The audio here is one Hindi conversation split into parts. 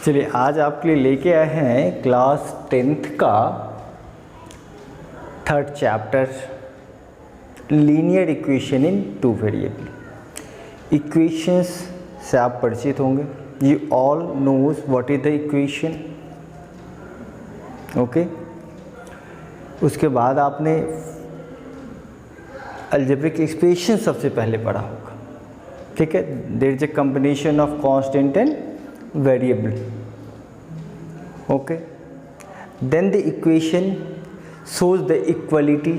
चलिए आज आपके लिए लेके आए हैं क्लास 10th का 3rd chapter linear equation in two variable. Equations से आप परिचित होंगे, you all knows what is the equation, okay. उसके बाद आपने अलजेब्रिक एक्सप्रेशन सबसे पहले पढ़ा होगा, ठीक है। There is a combination of constant and variable, okay. Then the equation shows the equality,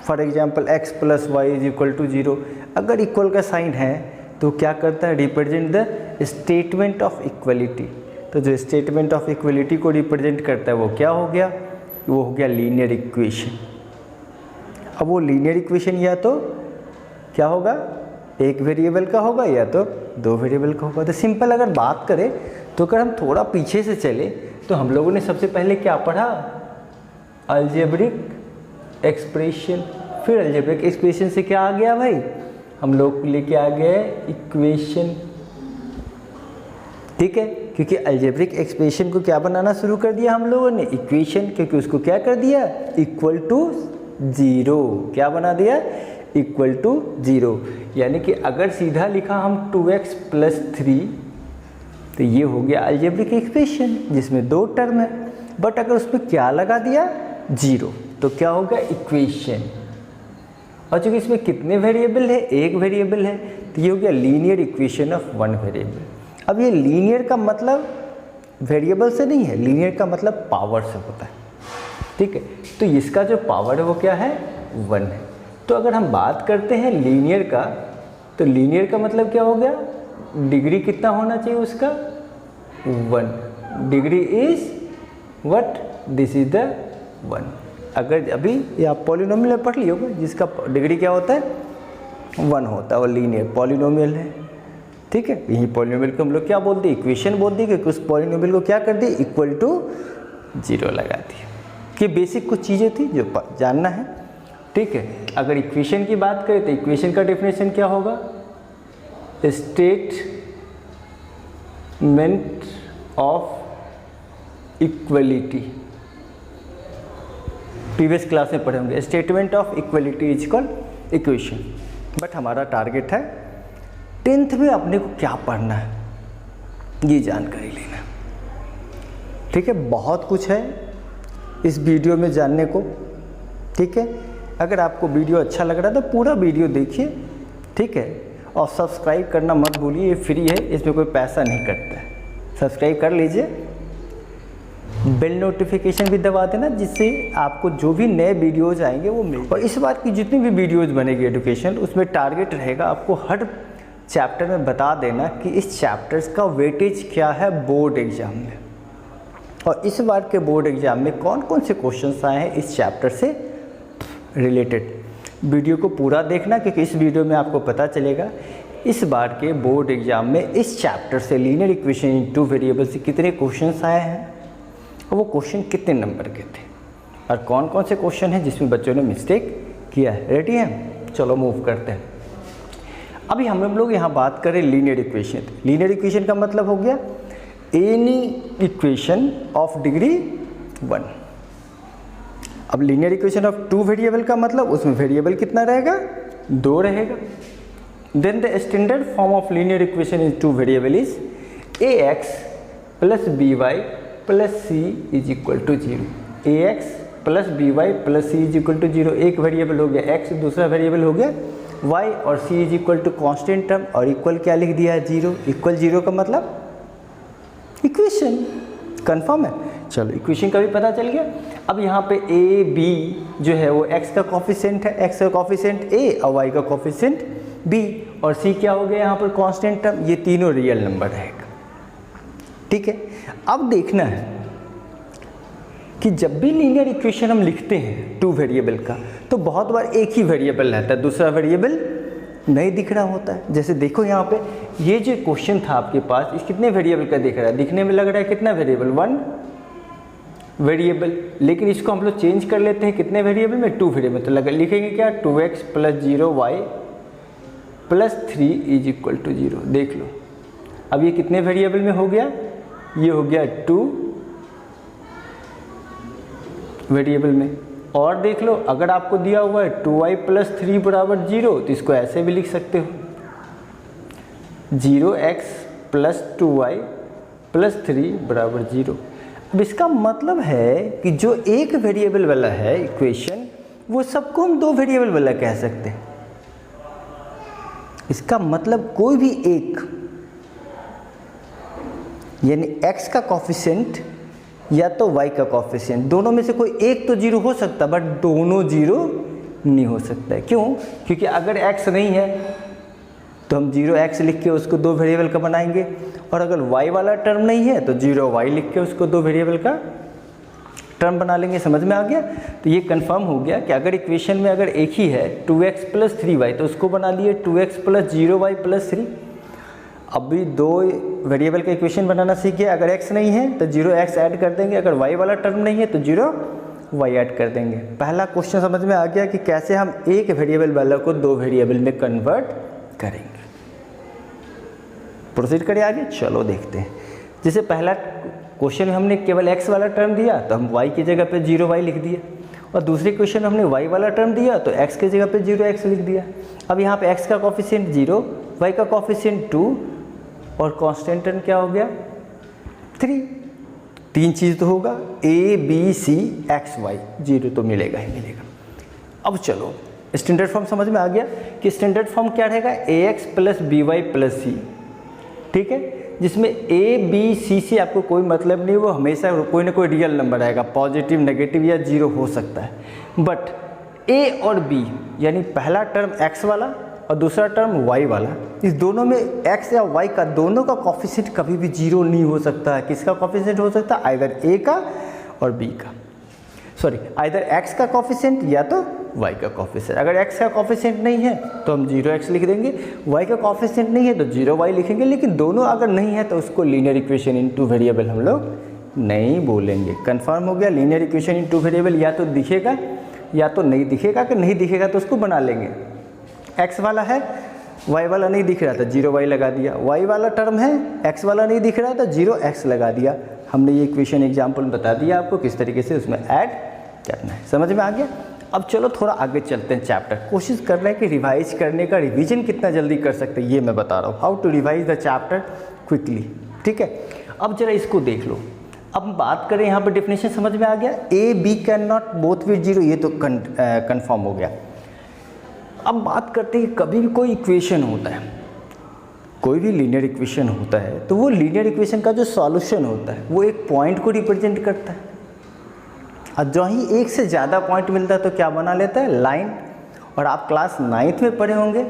for example x plus y is equal to 0। अगर इक्वल का साइन है तो क्या करता है, represent the statement of equality. तो जो स्टेटमेंट ऑफ इक्वलिटी को रिप्रेजेंट करता है वो क्या हो गया, वो हो गया लीनियर इक्वेशन। अब वो लीनियर इक्वेशन या तो क्या होगा, एक वेरिएबल का होगा या तो दो वेरिएबल का होगा। तो सिंपल अगर बात करें तो अगर हम थोड़ा पीछे से चले तो हम लोगों ने सबसे पहले क्या पढ़ा, अलजेब्रिक एक्सप्रेशन। फिर अलजेब्रिक एक्सप्रेशन से क्या आ गया भाई, हम लोग लेके आ गए इक्वेशन, ठीक है। क्योंकि अलजेब्रिक एक्सप्रेशन को क्या बनाना शुरू कर दिया हम लोगों ने, इक्वेशन, क्योंकि उसको क्या कर दिया, इक्वल टू 0। क्या बना दिया, इक्वल टू 0। यानी कि अगर सीधा लिखा हम 2x प्लस 3 तो ये हो गया अलजेब्रिक एक्सप्रेशन जिसमें दो टर्म है। बट अगर उसमें क्या लगा दिया, 0, तो क्या हो गया इक्वेशन। और चूंकि इसमें कितने वेरिएबल है, एक वेरिएबल है, तो ये हो गया linear equation of one variable. अब ये लीनियर का मतलब वेरिएबल से नहीं है, लीनियर का मतलब पावर से होता है, ठीक है। तो इसका जो पावर है वो क्या है, 1 है। तो अगर हम बात करते हैं लीनियर का, तो लीनियर का मतलब क्या हो गया, डिग्री कितना होना चाहिए उसका, 1। Degree is what, this is the 1। अगर अभी ये आप पॉलिनोमियल में पढ़ लियोगे जिसका डिग्री क्या होता है, 1 होता है, और लीनियर पॉलिनोमियल है, ठीक है। यही पॉलिनोमियल को हम लोग क्या बोलते हैं, इक्वेशन बोल दी, क्योंकि उस पॉलिनोमियल को क्या कर दिया, इक्वल टू 0 लगा दिया। कि बेसिक कुछ चीज़ें थी जो जानना है, ठीक है। अगर इक्वेशन की बात करें तो इक्वेशन का डेफिनेशन क्या होगा, statement of equality. Previous class में पढ़े होंगे, statement of equality is called equation. But हमारा टारगेट है 10th में अपने को क्या पढ़ना है, ये जानकारी लेना, ठीक है। बहुत कुछ है इस वीडियो में जानने को, ठीक है। अगर आपको वीडियो अच्छा लग रहा है तो पूरा वीडियो देखिए, ठीक है। और सब्सक्राइब करना मत भूलिए, ये फ्री है, इसमें कोई पैसा नहीं कटता है। सब्सक्राइब कर लीजिए, बेल नोटिफिकेशन भी दबा देना, जिससे आपको जो भी नए वीडियोज़ आएंगे वो मिल। और इस बार की जितनी भी वीडियोज़ बनेगी एजुकेशन, उसमें टारगेट रहेगा आपको हर चैप्टर में बता देना कि इस चैप्टर्स का वेटेज क्या है बोर्ड एग्ज़ाम में, और इस बार के बोर्ड एग्ज़ाम में कौन कौन से क्वेश्चंस आए हैं इस चैप्टर से रिलेटेड। वीडियो को पूरा देखना, क्योंकि इस वीडियो में आपको पता चलेगा इस बार के बोर्ड एग्ज़ाम में इस चैप्टर से linear equation in two variable से कितने क्वेश्चंस आए हैं, और वो क्वेश्चन कितने नंबर के थे, और कौन कौन से क्वेश्चन हैं जिसमें बच्चों ने मिस्टेक किया है। रेडी हैं, चलो मूव करते हैं। अभी हम लोग यहाँ बात करें लीनियर इक्वेशन। लीनियर इक्वेशन का मतलब हो गया एनी इक्वेशन ऑफ डिग्री 1। अब linear equation of two variable का मतलब उसमें वेरिएबल कितना रहेगा, 2 रहेगा। Then the standard form of linear equation in two variable is ax plus by plus c is equal to 0। ax plus by plus c is equal to 0। एक वेरिएबल हो गया x, दूसरा वेरिएबल हो गया y, और c is equal to constant term, और इक्वल क्या लिख दिया है, 0। इक्वल 0 का मतलब इक्वेशन कंफर्म है। चलो इक्वेशन का भी पता चल गया। अब यहाँ पे a b जो है वो x का कोफिशिएंट है, x का कोफिशिएंट a और y का कोफिशिएंट b, और c क्या हो गया यहाँ पर कांस्टेंट टर्म। ये तीनों रियल नंबर रहेगा, ठीक है। अब देखना है कि जब भी लीनियर इक्वेशन हम लिखते हैं टू वेरिएबल का, तो बहुत बार एक ही वेरिएबल रहता है, दूसरा वेरिएबल नहीं दिख रहा होता है। जैसे देखो यहाँ पे ये जो क्वेश्चन था आपके पास, इस कितने वेरिएबल का दिख रहा है, दिखने में लग रहा है कितना वेरिएबल, 1 वेरिएबल। लेकिन इसको हम लोग चेंज कर लेते हैं कितने वेरिएबल में, 2 वेरिएबल। तो लिखेंगे क्या, 2x plus 0y plus 3 is equal to 0। देख लो अब ये कितने वेरिएबल में हो गया, ये हो गया 2 वेरिएबल में। और देख लो, अगर आपको दिया हुआ है 2y + 3 = 0 तो इसको ऐसे भी लिख सकते हो 0x + 2y + 3 = 0। अब इसका मतलब है कि जो एक वेरिएबल वाला है इक्वेशन, वो सबको हम 2 वेरिएबल वाला कह सकते हैं। इसका मतलब कोई भी एक, यानी x का कोफिशिएंट या तो y का कोफिशिएंट, दोनों में से कोई एक तो 0 हो सकता, बट दोनों 0 नहीं हो सकता है। क्यों? क्योंकि अगर x नहीं है तो हम 0x लिख के उसको 2 वेरिएबल का बनाएंगे, और अगर y वाला टर्म नहीं है तो 0y लिख के उसको 2 वेरिएबल का टर्म बना लेंगे। समझ में आ गया? तो ये कंफर्म हो गया कि अगर इक्वेशन में अगर एक ही है 2x + 3y तो उसको बना लिए 2x + 0y + 3। अभी 2 वेरिएबल का इक्वेशन बनाना सीखे। अगर x नहीं है तो 0x ऐड कर देंगे, अगर y वाला टर्म नहीं है तो 0y ऐड कर देंगे। पहला क्वेश्चन समझ में आ गया कि कैसे हम एक वेरिएबल वाला को 2 वेरिएबल में कन्वर्ट करेंगे। प्रोसीड करें आगे, चलो देखते हैं। जैसे पहला क्वेश्चन में हमने केवल x वाला टर्म दिया तो हम y की जगह पे 0y लिख दिया, और दूसरे क्वेश्चन में हमने y वाला टर्म दिया तो x की जगह पे 0x लिख दिया। अब यहाँ पे x का कोफिशिएंट 0, y का कोफिशिएंट 2 और कांस्टेंट टर्म क्या हो गया 3। 3 चीज़ तो होगा a b c x y, 0 तो मिलेगा ही मिलेगा। अब चलो स्टैंडर्ड फॉर्म समझ में आ गया कि स्टैंडर्ड फॉर्म क्या रहेगा, ax + by + c, ठीक है, जिसमें a b c से आपको कोई मतलब नहीं, वो हमेशा कोई ना कोई रियल नंबर आएगा, पॉजिटिव, नेगेटिव या 0 हो सकता है। बट a और b यानी पहला टर्म x वाला और दूसरा टर्म y वाला, इस दोनों में x या y का दोनों का कोफिशिएंट कभी भी 0 नहीं हो सकता है। किसका कोफिशिएंट हो सकता है? आइदर a का और b का, सॉरी आइदर x का कोफिशिएंट या तो y का कोफिशिएंट। अगर x का कोफिशिएंट नहीं है तो हम 0x लिख देंगे, y का कोफिशिएंट नहीं है तो 0y लिखेंगे, लेकिन दोनों अगर नहीं है तो उसको लीनियर इक्वेशन इन 2 वेरिएबल हम लोग नहीं बोलेंगे। कंफर्म हो गया, लीनियर इक्वेशन इन 2 वेरिएबल या तो दिखेगा या तो नहीं दिखेगा। अगर नहीं दिखेगा तो उसको बना लेंगे। x वाला है, y वाला नहीं दिख रहा था 0y लगा दिया, y वाला टर्म है, x वाला नहीं दिख रहा था 0x लगा दिया। हमने ये इक्वेशन एग्जाम्पल बता दिया आपको किस तरीके से उसमें ऐड करना है। समझ में आ गया? अब चलो थोड़ा आगे चलते हैं चैप्टर। कोशिश कर रहे हैं कि रिवाइज करने का, रिवीजन कितना जल्दी कर सकते हैं ये मैं बता रहा हूँ, how to revise the chapter quickly, ठीक है। अब जरा इसको देख लो। अब हम बात करें यहाँ पर डेफिनेशन समझ में आ गया, a b can not both be 0, ये तो कन्फर्म हो गया। अब बात करते हैं कि कभी भी कोई इक्वेशन होता है, कोई भी लीनियर इक्वेशन होता है, तो वो लीनियर इक्वेशन का जो सॉल्यूशन होता है वो एक पॉइंट को रिप्रेजेंट करता है, और जो ही एक से ज़्यादा पॉइंट मिलता है तो क्या बना लेता है? लाइन। और आप क्लास 9th में पढ़े होंगे,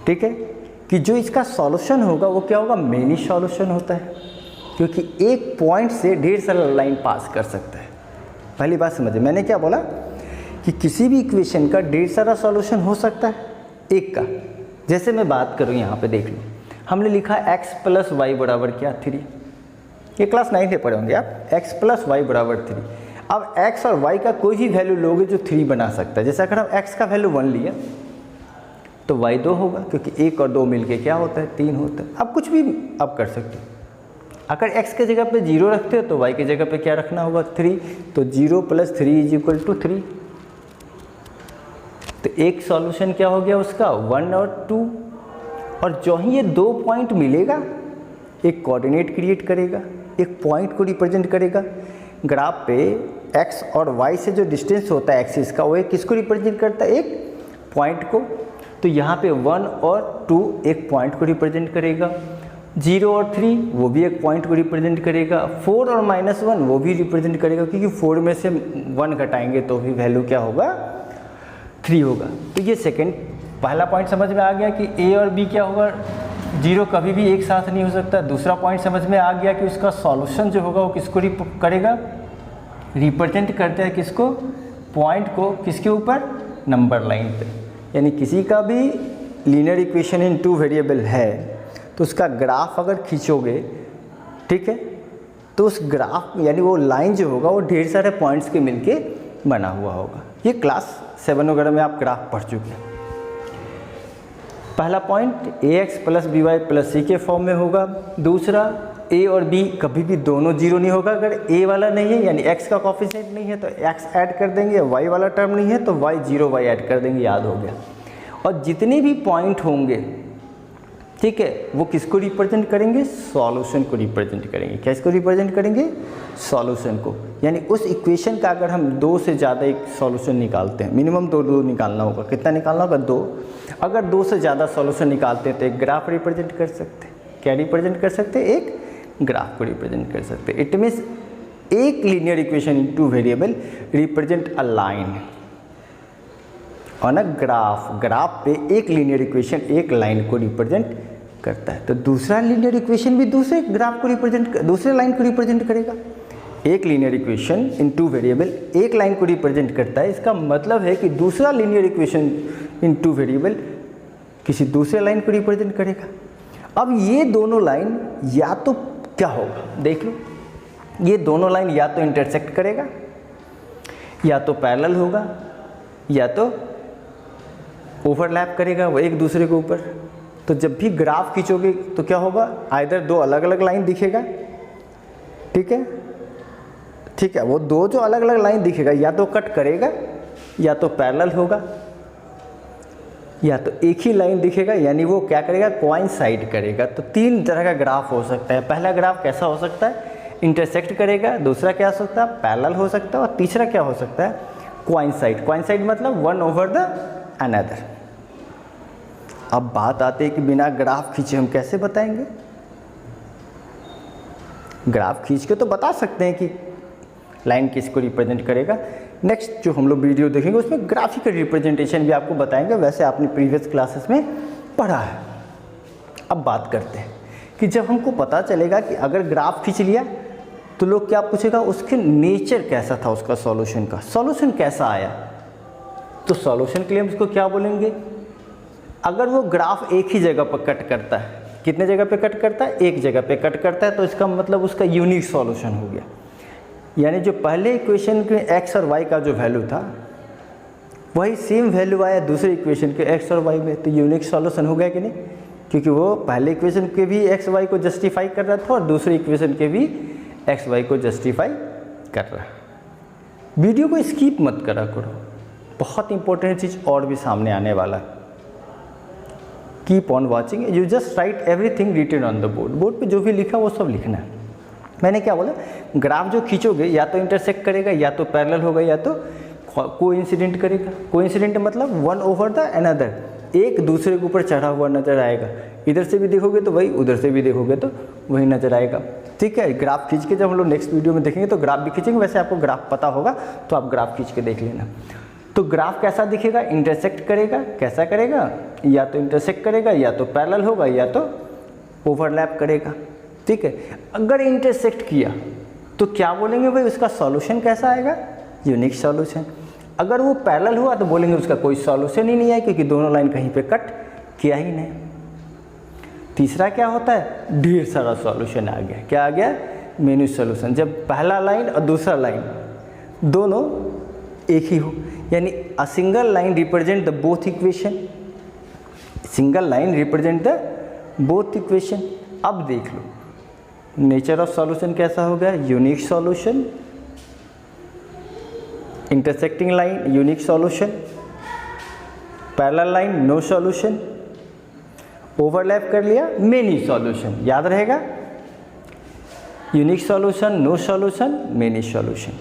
ठीक है, कि जो इसका सॉल्यूशन होगा वो क्या होगा? मेनी सॉल्यूशन होता है, क्योंकि एक पॉइंट से ढेर सारा लाइन पास कर सकता है। पहली बात समझिए, मैंने क्या बोला कि किसी भी इक्वेशन का ढेर सारा सॉल्यूशन हो सकता है एक का। जैसे मैं बात करूँ यहाँ पे देख लो, हमने लिखा x + y = क्या? 3। ये क्लास 9 में पढ़े होंगे आप, x + y = 3। अब x और y का कोई भी वैल्यू लोगे जो 3 बना सकता है। जैसे अगर हम x का वैल्यू 1 लिया तो y 2 होगा, क्योंकि 1 और 2 मिलके क्या होता है? 3 होता है। अब कुछ भी आप कर सकते हो। अगर x के जगह पे 0 रखते हो तो y के जगह पे क्या रखना होगा? 3। तो 0 + 3 = 3। तो एक सॉल्यूशन क्या हो गया उसका? 1 और 2। और जो ही ये 2 पॉइंट मिलेगा, एक कोऑर्डिनेट क्रिएट करेगा, एक पॉइंट को रिप्रेजेंट करेगा। ग्राफ पे x और y से जो डिस्टेंस होता है एक्सिस का, वो एक किसको रिप्रेजेंट करता है? एक पॉइंट को। तो यहाँ पे 1 और 2 एक पॉइंट को रिप्रेजेंट करेगा, 0 और 3 वो भी एक पॉइंट को रिप्रेजेंट करेगा, 4 और -1 वो भी रिप्रेजेंट करेगा, क्योंकि 4 में से 1 घटाएंगे तो भी वैल्यू क्या होगा? 3 होगा। तो ये सेकेंड पहला पॉइंट समझ में आ गया कि a और b क्या होगा? 0 कभी भी एक साथ नहीं हो सकता। दूसरा पॉइंट समझ में आ गया कि उसका सॉल्यूशन जो होगा वो किसको करेगा? रिप्रेजेंट करता है किसको? पॉइंट को। किसके ऊपर? नंबर लाइन पे। यानी किसी का भी लीनियर इक्वेशन इन 2 वेरिएबल है तो उसका ग्राफ अगर खींचोगे, ठीक है, तो उस ग्राफ यानी वो लाइन जो होगा वो ढेर सारे पॉइंट्स के मिलके बना हुआ होगा। ये क्लास 7 वगैरह में आप ग्राफ पढ़ चुके हैं। पहला point A X plus B Y plus C के फॉर्म में होगा। दूसरा ए और बी कभी भी दोनों जीरो नहीं होगा। अगर ए वाला नहीं है यानी एक्स का कोफिशिएंट नहीं है तो एक्स ऐड कर देंगे, वाई वाला टर्म नहीं है तो वाई जीरो वाई ऐड कर देंगे, याद हो गया। और जितने भी पॉइंट होंगे, ठीक है, वो किसको रिप्रेजेंट करेंगे? सॉल्यूशन को रिप्रेजेंट करेंगे। किसको रिप्रेजेंट करेंगे? सॉल्यूशन को। यानी उस इक्वेशन का अगर हम दो से ज़्यादा एक सॉल्यूशन निकालते हैं, मिनिमम दो निकालना होगा। कितना निकालना होगा? 2। अगर 2 से ज़्यादा सॉल्यूशन निकालते हैं तो एक ग्राफ रिप्रेजेंट कर सकते हैं। क्या रिप्रेजेंट कर सकते हैं? एक ग्राफ को रिप्रेजेंट कर सकते हैं। इट मीन्स एक linear equation in 2 variable represent a line on a graph. Graph पे एक लीनियर इक्वेशन एक लाइन को रिप्रेजेंट करता है। तो दूसरा लीनियर इक्वेशन भी दूसरे ग्राफ को दूसरे लाइन को रिप्रेजेंट करेगा। एक लीनियर इक्वेशन इन 2 वेरिएबल एक लाइन को रिप्रेजेंट करता है। इसका मतलब है कि दूसरा लीनियर इक्वेशन इन 2 वेरिएबल किसी दूसरे लाइन को रिप्रेजेंट करेगा। अब ये दोनों लाइन या तो क्या होगा, देख लो, ये दोनों लाइन या तो इंटरसेक्ट करेगा, या तो पैरेलल होगा, या तो ओवरलैप करेगा वो एक दूसरे के ऊपर। तो जब भी ग्राफ खींचोगे तो क्या होगा? आइदर 2 अलग अलग लाइन दिखेगा, ठीक है, ठीक है, वो 2 जो अलग अलग लाइन दिखेगा या तो कट करेगा, या तो पैरेलल होगा, या तो एक ही लाइन दिखेगा, यानी वो क्या करेगा? कोइंसाइड करेगा। तो 3 तरह का ग्राफ हो सकता है। पहला ग्राफ कैसा हो सकता है? इंटरसेक्ट करेगा। दूसरा क्या हो सकता है? पैरेलल हो सकता है। और तीसरा क्या हो सकता है? कोइंसाइड। कोइंसाइड मतलब वन ओवर द अनदर। अब बात आती है कि बिना ग्राफ खींचे हम कैसे बताएंगे? ग्राफ खींच के तो बता सकते हैं कि लाइन किसको रिप्रेजेंट करेगा। नेक्स्ट जो हम लोग वीडियो देखेंगे उसमें ग्राफिकल रिप्रेजेंटेशन भी आपको बताएंगे, वैसे आपने प्रीवियस क्लासेस में पढ़ा है। अब बात करते हैं कि जब हमको पता चलेगा कि अगर ग्राफ खींच लिया तो लोग क्या पूछेगा? उसके नेचर कैसा था, उसका सॉल्यूशन का, सॉल्यूशन कैसा आया। तो सॉल्यूशन के लिए हम उसको क्या बोलेंगे? अगर वो ग्राफ एक ही जगह पर कट करता है, कितने जगह पे कट करता है? एक जगह पे कट करता है, तो इसका मतलब उसका यूनिक सॉल्यूशन हो गया। यानी जो पहले इक्वेशन के एक्स और वाई का जो वैल्यू था वही सेम वैल्यू आया दूसरे इक्वेशन के एक्स और वाई में, तो यूनिक सॉल्यूशन हो गया कि नहीं? क्योंकि वो पहले इक्वेशन के भी एक्स वाई को जस्टिफाई कर रहा था और दूसरे इक्वेशन के भी एक्स वाई को जस्टिफाई कर रहा है। वीडियो को स्किप मत करा करो, बहुत इंपॉर्टेंट चीज़ और भी सामने आने वाला है। Keep on watching, you just write everything written on the board. Board पे जो भी लिखा वो सब लिखना है। मैंने क्या बोला? ग्राफ जो खींचोगे या तो इंटरसेक्ट करेगा, या तो पैरेलल होगा, या तो कोइंसिडेंट करेगा। कोइंसिडेंट मतलब वन ओवर द अनदर, एक दूसरे के ऊपर चढ़ा हुआ नजर आएगा। इधर से भी देखोगे तो वही, उधर से भी देखोगे तो वही नजर आएगा। ठीक है, ग्राफ खींच के जब हम लोग नेक्स्ट वीडियो में देखेंगे तो ग्राफ भी खींचेंगे। वैसे आपको ग्राफ पता होगा तो आप ग्राफ खींच के देख लेना। तो ग्राफ कैसा दिखेगा? इंटरसेक्ट करेगा। कैसा करेगा? या तो इंटरसेक्ट करेगा, या तो पैरेलल होगा, या तो ओवरलैप करेगा। ठीक है, अगर इंटरसेक्ट किया तो क्या बोलेंगे भाई? उसका सॉल्यूशन कैसा आएगा? Unique solution. अगर वो पैरेलल हुआ तो बोलेंगे उसका कोई सॉल्यूशन ही नहीं है, क्योंकि दोनों लाइन कहीं पे कट किया ही नहीं। तीसरा क्या होता है? ढेर सारा सॉल्यूशन आ गया। क्या आ गया? Many solution. जब पहला लाइन और दूसरा लाइन दोनों एक ही हो, यानी a single line represent the both equation. Single line represent the both equation. अब देख लो नेचर ऑफ सॉल्यूशन कैसा हो गया? Unique solution. Intersecting line unique solution. Parallel line no solution. Overlap कर लिया मेनी सॉल्यूशन। याद रहेगा? Unique solution, no solution, many solution.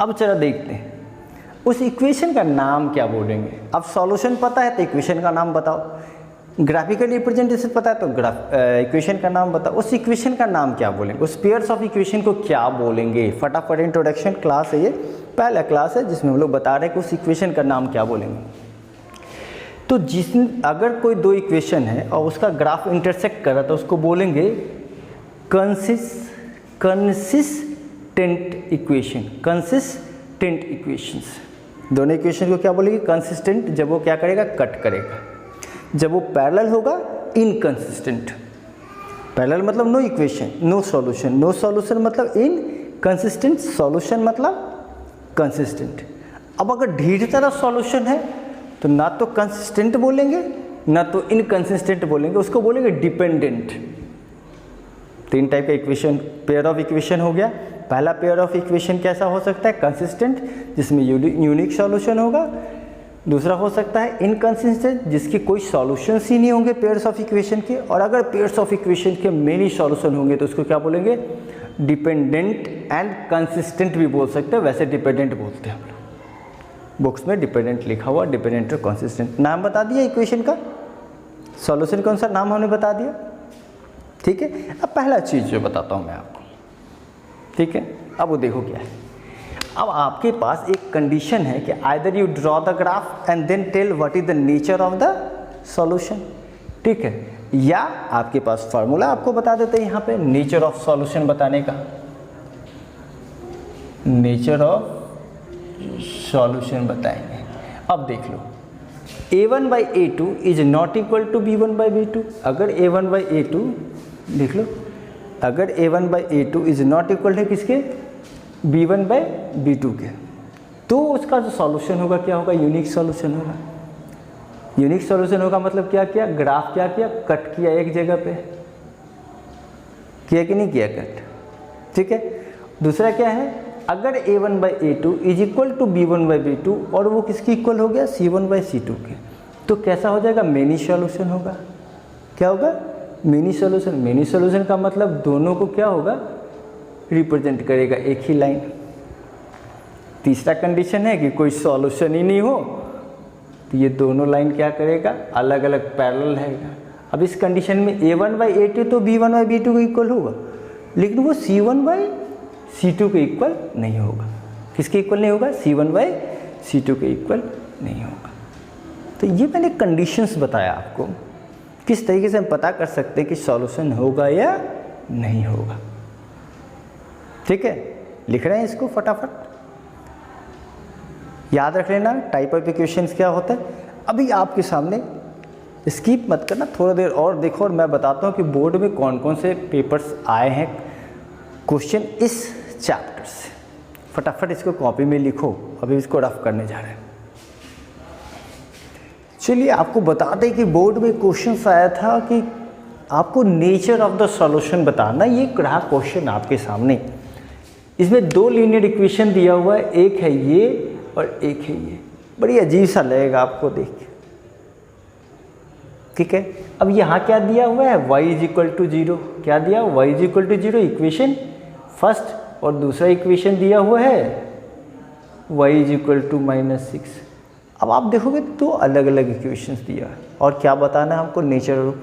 अब चलो देखते हैं उस इक्वेशन का नाम क्या बोलेंगे। अब सॉल्यूशन पता है तो इक्वेशन का नाम बताओ। ग्राफिकल रिप्रेजेंटेशन पता है तो इक्वेशन का नाम बताओ। उस इक्वेशन का नाम क्या बोलेंगे? उस पेयर्स ऑफ इक्वेशन को क्या बोलेंगे? फटाफट इंट्रोडक्शन क्लास है, ये पहला क्लास है जिसमें हम लोग बता रहे हैं कि उस इक्वेशन का नाम क्या बोलेंगे। तो अगर कोई दो इक्वेशन है और उसका ग्राफ इंटरसेक्ट कर रहा है तो उसको बोलेंगे कंसिस्टेंट इक्वेशन। Consistent equations. दोनों इक्वेशन को क्या बोलेंगे? कंसिस्टेंट जब वो क्या करेगा? कट करेगा। जब वो पैरेलल होगा इनकंसिस्टेंट। पैरेलल मतलब no equation no solution. No solution मतलब इनकंसिस्टेंट। सॉल्यूशन मतलब कंसिस्टेंट। अब अगर ढेर सारा सॉल्यूशन है तो ना तो कंसिस्टेंट बोलेंगे ना तो इनकंसिस्टेंट बोलेंगे, उसको बोलेंगे डिपेंडेंट। 3 टाइप का इक्वेशन, पेयर ऑफ इक्वेशन हो गया। पहला पेयर ऑफ इक्वेशन कैसा हो सकता है? कंसिस्टेंट, जिसमें यूनिक सॉल्यूशन होगा। दूसरा हो सकता है इनकंसिस्टेंट, जिसके कोई सॉल्यूशंस ही नहीं होंगे पेयर्स ऑफ इक्वेशन के। और अगर पेयर्स ऑफ इक्वेशन के मेनी सॉल्यूशन होंगे तो उसको क्या बोलेंगे? डिपेंडेंट एंड कंसिस्टेंट भी बोल सकते हैं, वैसे डिपेंडेंट बोलते हैं हम लोग। बुक्स में डिपेंडेंट लिखा हुआ, डिपेंडेंट और कंसिस्टेंट। नाम बता दिया इक्वेशन का, सॉल्यूशन कौन सा नाम हमने बता दिया, ठीक है। अब पहला चीज़ जो बताता हूँ मैं आपको, ठीक है। अब वो देखो क्या है, अब आपके पास एक कंडीशन है कि either you draw the graph and then tell what is the nature of the solution, ठीक है। या आपके पास फार्मूला आपको बता देते हैं यहाँ पे नेचर ऑफ सॉल्यूशन बताने का, नेचर ऑफ सॉल्यूशन बताएंगे। अब देख लो, a1/a2 is not equal to b1/b2। अगर a1/a2 देख लो, अगर a1/a2 इज नॉट इक्वल है किसके? b1/b2 के, तो उसका जो सॉल्यूशन होगा क्या होगा? यूनिक सॉल्यूशन होगा। यूनिक सॉल्यूशन होगा मतलब क्या किया? ग्राफ क्या किया? कट किया एक जगह पे, किया कि नहीं किया कट, ठीक है। दूसरा क्या है? अगर a1/a2 is equal to b1/b2 और वो किसकी इक्वल हो गया? c1/c2 के, तो कैसा हो जाएगा? मेनी सॉल्यूशन होगा। क्या होगा? Many solution. मेनी सॉल्यूशन का मतलब दोनों को क्या होगा? रिप्रेजेंट करेगा एक ही लाइन। तीसरा कंडीशन है कि कोई सॉल्यूशन ही नहीं हो, तो ये दोनों लाइन क्या करेगा? अलग अलग पैरेलल है। अब इस कंडीशन में a1/a2 तो b1/b2 को इक्वल होगा, लेकिन वो c1/c2 के इक्वल नहीं होगा। किसके इक्वल नहीं होगा? c1/c2 के इक्वल नहीं होगा। तो ये मैंने कंडीशंस बताया आपको, किस तरीके से हम पता कर सकते हैं कि सॉल्यूशन होगा या नहीं होगा, ठीक है। लिख रहे हैं इसको फटाफट, याद रख लेना टाइप ऑफ इक्वेशंस क्या होता है। अभी आपके सामने स्किप मत करना, थोड़ा देर और देखो और मैं बताता हूँ कि बोर्ड में कौन कौन से पेपर्स आए हैं क्वेश्चन इस चैप्टर से। फटाफट इसको कॉपी में लिखो, अभी इसको रफ करने जा रहे हैं। चलिए आपको बता दें कि बोर्ड में क्वेश्चन आया था कि आपको नेचर ऑफ द सॉल्यूशन बताना। ये रहा क्वेश्चन आपके सामने। इसमें 2 लीनियर इक्वेशन दिया हुआ है, एक है ये और एक है ये। बड़ी अजीब सा लगेगा आपको देख के, ठीक है। अब यहाँ क्या दिया हुआ है? y is equal to 0। क्या दिया? y is equal to 0 equation first, और दूसरा इक्वेशन दिया हुआ है y इज इक्वल टू -6। अब आप देखोगे तो अलग अलग इक्वेशंस दिया है, और क्या बताना है हमको? Nature of.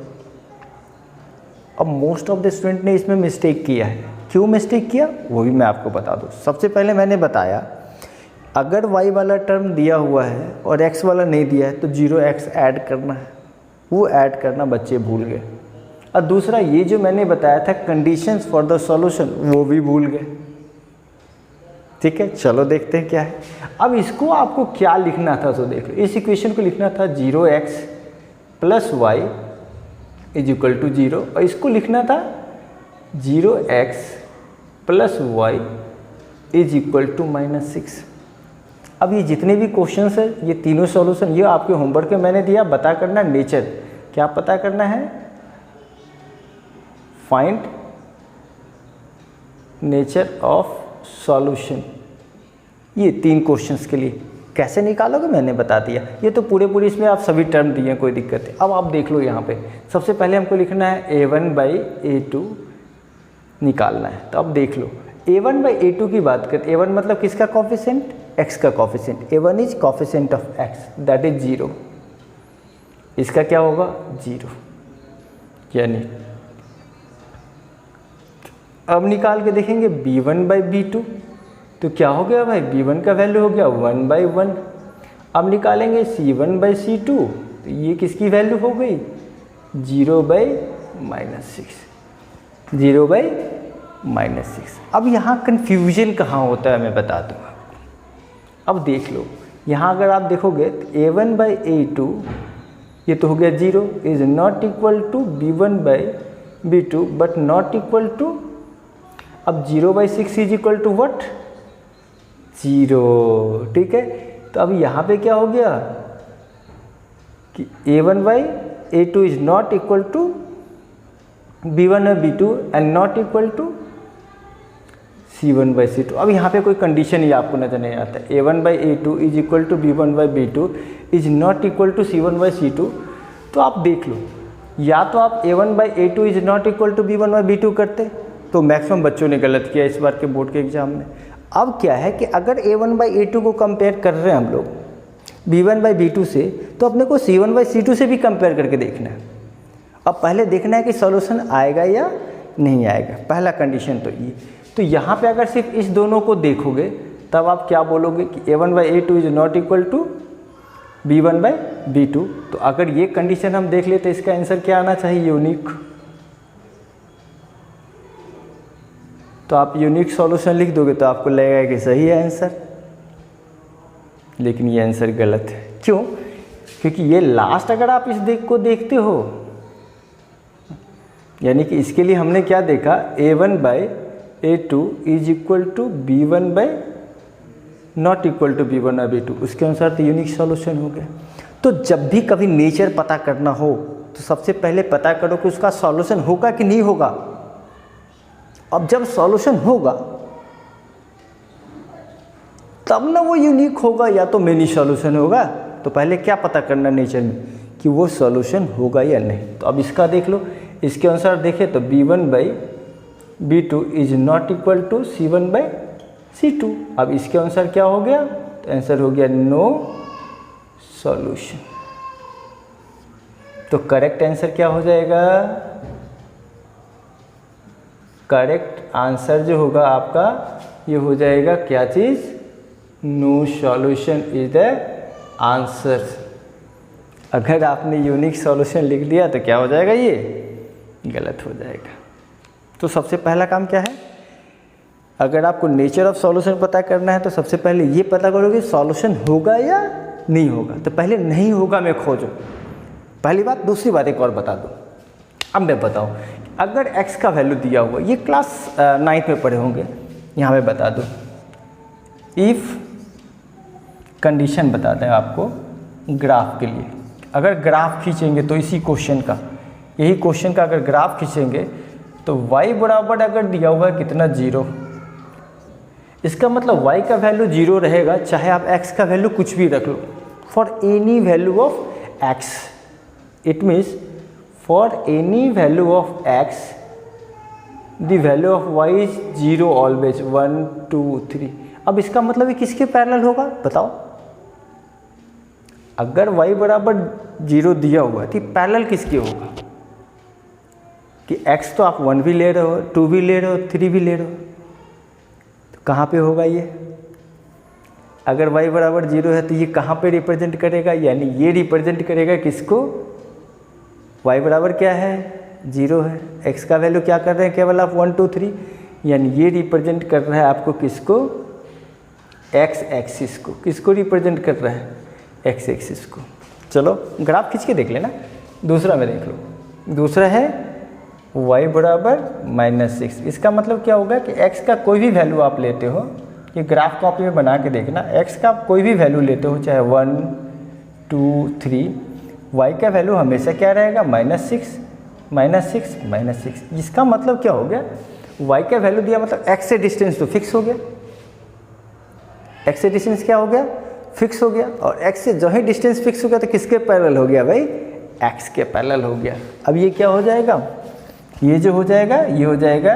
अब मोस्ट ऑफ द स्टूडेंट ने इसमें मिस्टेक किया है। क्यों मिस्टेक किया वो भी मैं आपको बता दूँ। सबसे पहले मैंने बताया अगर y वाला टर्म दिया हुआ है और x वाला नहीं दिया है तो 0x ऐड करना है, वो ऐड करना बच्चे भूल गए। और दूसरा ये जो मैंने बताया था कंडीशंस फॉर द सॉल्यूशन, वो भी भूल गए, ठीक है। चलो देखते हैं क्या है। अब इसको आपको क्या लिखना था तो देख लो, इस इक्वेशन को लिखना था 0x + y is equal to 0, और इसको लिखना था 0x + y is equal to -6। अब ये जितने भी क्वेश्चंस है, ये तीनों सॉल्यूशन, ये आपके होमवर्क में मैंने दिया, पता करना नेचर। क्या पता करना है? Find nature of solution. ये 3 क्वेश्चंस के लिए कैसे निकालोगे मैंने बता दिया। ये तो पूरे इसमें आप सभी टर्म दिए, कोई दिक्कत है। अब आप देख लो यहाँ पे, सबसे पहले हमको लिखना है a1/a2 निकालना है। तो अब देख लो, a1/a2 की बात करते, a1 मतलब किसका कॉफिशिएंट? x का coefficient. a1 is coefficient of x, that is 0। इसका क्या होगा? 0। यानी अब निकाल के देखेंगे b1/b2, तो क्या हो गया भाई? b1 का वैल्यू हो गया 1/1। अब निकालेंगे c1/c2, तो ये किसकी वैल्यू हो गई? 0/-6। 0/-6। अब यहाँ कन्फ्यूजन कहाँ होता है मैं बता दूँगा। अब देख लो, यहाँ अगर आप देखोगे तो a1/a2 ये तो हो गया 0, is not equal to b1/b2 but not equal to, अब 0/6 इज इक्वल टू व्हाट? 0, ठीक है। तो अब यहाँ पे क्या हो गया कि a1/a2 A2 is not equal to B1 by B2 and not equal to C1 by C2। अब यहाँ पे कोई कंडीशन ही आपको नजर नहीं आता। A1 by A2 is equal to B1 by B2 is not equal to C1 by C2। तो आप देख लो, या तो आप A1 by A2 is not equal to B1 by B2 करते, तो मैक्सिमम बच्चों ने गलत किया इस बार के बोर्ड के एग्जाम में। अब क्या है कि अगर A1 बाई A2 को कंपेयर कर रहे हैं हम लोग B1 बाई B2 से, तो अपने को C1 बाई C2 से भी कंपेयर करके देखना है। अब पहले देखना है कि सॉल्यूशन आएगा या नहीं आएगा, पहला कंडीशन तो ये। तो यहाँ पे अगर सिर्फ इस दोनों को देखोगे तब आप क्या बोलोगे कि A1 by A2 is not equal to B1 by B2। तो अगर ये कंडीशन हम देख ले तो इसका आंसर क्या आना चाहिए? यूनिक। तो आप यूनिक सॉल्यूशन लिख दोगे तो आपको लगेगा कि सही है आंसर, लेकिन ये आंसर गलत है। क्यों? क्योंकि ये लास्ट अगर आप इस को देखते हो, यानी कि इसके लिए हमने क्या देखा, A1 by A2 is equal to B1 by not equal to B1 by B2, उसके अनुसार तो यूनिक सॉल्यूशन हो गया। तो जब भी कभी नेचर पता करना हो तो सबसे पहले पता करो कि उसका सॉल्यूशन होगा कि नहीं होगा। अब जब सॉल्यूशन होगा तब ना वो यूनिक होगा या तो मेनी सॉल्यूशन होगा। तो पहले क्या पता करना नेचर में कि वो सॉल्यूशन होगा या नहीं। तो अब इसका देख लो, इसके अनुसार देखें तो B1 by B2 is not equal to C1 by C2। अब इसके अनुसार क्या हो गया? तो आंसर हो गया नो सॉल्यूशन। तो करेक्ट आंसर क्या हो जाएगा? करेक्ट आंसर जो होगा आपका ये हो जाएगा क्या चीज़? No solution is the answer. अगर आपने यूनिक सॉल्यूशन लिख दिया तो क्या हो जाएगा? ये गलत हो जाएगा। तो सबसे पहला काम क्या है? अगर आपको नेचर ऑफ सॉल्यूशन पता करना है तो सबसे पहले ये पता करो कि सॉल्यूशन होगा या नहीं होगा। तो पहले नहीं होगा में खोजो, पहली बात। दूसरी बात एक और बता दो। अब मैं बताऊं, अगर x का वैल्यू दिया हुआ, ये क्लास 9th में पढ़े होंगे, यहाँ पे बता दो। इफ़ कंडीशन बताते हैं आपको ग्राफ के लिए। अगर ग्राफ खींचेंगे तो इसी क्वेश्चन का, यही क्वेश्चन का अगर ग्राफ खींचेंगे तो y बराबर अगर दिया हुआ है कितना? 0। इसका मतलब y का वैल्यू 0 रहेगा, चाहे आप x का वैल्यू कुछ भी रख लो। For any value of x, it means for any value of x the value of y is 0 always, 1 2 3। अब इसका मतलब ये किसके पैरेलल होगा बताओ? अगर y बराबर 0 दिया हुआ है तो पैरेलल किसके होगा? कि x तो आप 1 भी ले रहे हो, 2 भी ले रहे हो, 3 भी ले रहे हो, तो कहाँ पे होगा ये? अगर y बराबर 0 है तो ये कहाँ पे रिप्रेजेंट करेगा? यानी ये रिप्रेजेंट करेगा किसको? y बराबर क्या है? 0 है। x का वैल्यू क्या कर रहे हैं? केवल आप 1 2 3, यानी ये रिप्रेजेंट कर रहा है आपको किसको? x एक्सिस को। किसको रिप्रेजेंट कर रहा है? x एक्सिस को। चलो ग्राफ खींच के देख लेना। दूसरा में देख लो, दूसरा है y बराबर -6। इसका मतलब क्या होगा कि x का कोई भी वैल्यू आप लेते हो, ये ग्राफ कॉपी में बना के देखना, x का कोई भी वैल्यू लेते हो, चाहे 1 2 3, y का वैल्यू हमेशा क्या रहेगा? -6 -6 -6। इसका मतलब क्या हो गया? y का वैल्यू दिया मतलब x से डिस्टेंस तो फिक्स हो गया। x से डिस्टेंस क्या हो गया? फिक्स हो गया। और x से जो ही डिस्टेंस फिक्स हो गया तो किसके पैरेलल हो गया भाई? x के पैरेलल हो गया। अब ये क्या हो जाएगा? ये जो हो जाएगा ये हो जाएगा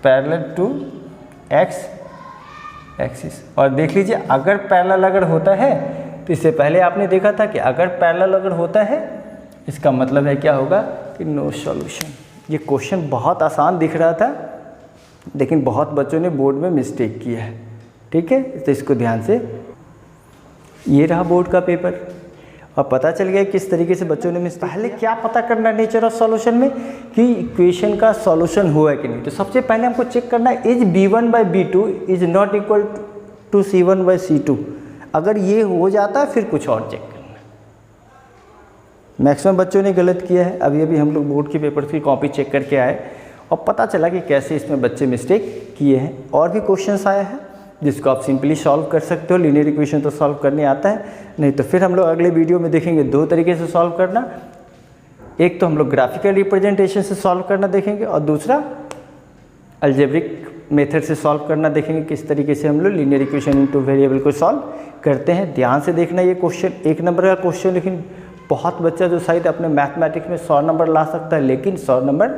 पैरेलल टू x एक्सिस। और देख लीजिए, अगर पैरेलल अगर होता है तो इससे पहले आपने देखा था कि अगर पैरेलल अगर होता है इसका मतलब है क्या होगा? कि नो सॉल्यूशन। ये क्वेश्चन बहुत आसान दिख रहा था, लेकिन बहुत बच्चों ने बोर्ड में मिस्टेक किया है। ठीक है, तो इसको ध्यान से। ये रहा बोर्ड का पेपर, और पता चल गया किस तरीके से बच्चों ने मिस्टेक। पहले क्या पता करना है नेचर ऑफ सॉल्यूशन में? कि इक्वेशन का सॉल्यूशन हुआ है कि नहीं। तो सबसे पहले हमको चेक करना है is B1 by B2 is not equal to C1 by C2। अगर ये हो जाता है फिर कुछ और चेक करना। मैक्सिमम बच्चों ने गलत किया है। अभी अभी हम लोग बोर्ड के पेपर की कॉपी चेक करके आए और पता चला कि कैसे इसमें बच्चे मिस्टेक किए हैं। और भी क्वेश्चंस आया है जिसको आप सिंपली सॉल्व कर सकते हो। लीनियर इक्वेशन तो सॉल्व करने आता है, नहीं तो फिर हम लोग अगले वीडियो में देखेंगे 2 तरीके से सॉल्व करना। एक तो हम लोग ग्राफिकल रिप्रेजेंटेशन से सॉल्व करना देखेंगे और दूसरा अलजेब्रिक मेथड से सॉल्व करना देखेंगे, किस तरीके से हम लोग लीनियर इक्वेशन इनटू वेरिएबल को सॉल्व करते हैं। ध्यान से देखना ये क्वेश्चन 1 नंबर का क्वेश्चन, लेकिन बहुत बच्चा जो शायद अपने मैथमेटिक्स में 100 नंबर ला सकता है लेकिन 100 नंबर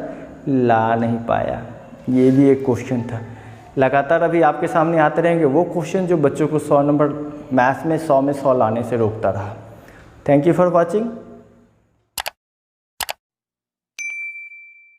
ला नहीं पाया, ये भी एक क्वेश्चन था। लगातार अभी आपके सामने आते रहेंगे वो क्वेश्चन जो बच्चों को 100 नंबर मैथ्स में 100 में 100 लाने से रोकता रहा। Thank you for watching.